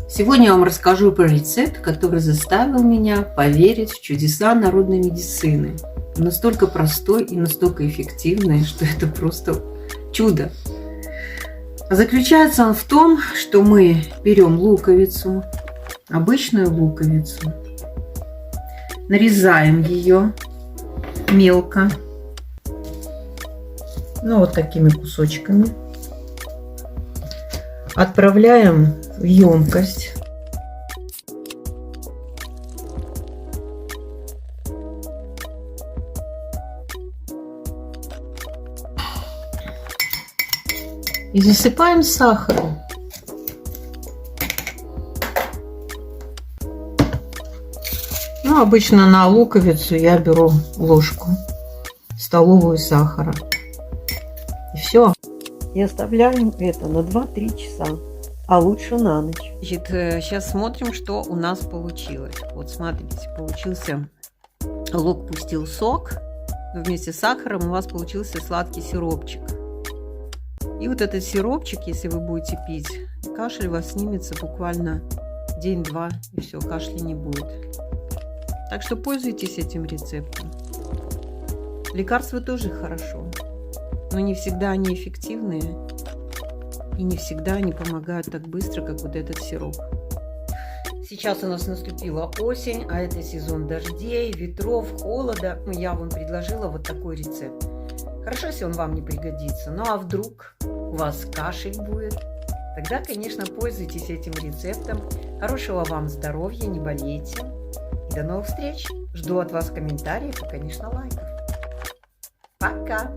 Сегодня я вам расскажу про рецепт, который заставил меня поверить в чудеса народной медицины. Он настолько простой и настолько эффективный, что это просто чудо. Заключается он в том, что мы берем луковицу, обычную луковицу, нарезаем ее мелко, вот такими кусочками. Отправляем в емкость. И засыпаем сахаром. Обычно на луковицу я беру ложку столовую сахара. И все. И оставляем это на 2-3 часа, а лучше на ночь. Значит, сейчас смотрим, что у нас получилось. Вот смотрите, получился лук, пустил сок, но вместе с сахаром у вас получился сладкий сиропчик. И вот этот сиропчик, если вы будете пить, кашель у вас снимется буквально день-два, и все, кашля не будет. Так что пользуйтесь этим рецептом. Лекарства тоже хорошо, но не всегда они эффективные, и не всегда они помогают так быстро, как вот этот сироп. Сейчас у нас наступила осень, а это сезон дождей, ветров, холода. Я вам предложила вот такой рецепт. Хорошо, если он вам не пригодится, ну а вдруг у вас кашель будет, тогда, конечно, пользуйтесь этим рецептом. Хорошего вам здоровья, не болейте. И до новых встреч. Жду от вас комментариев и, конечно, лайков. Пока!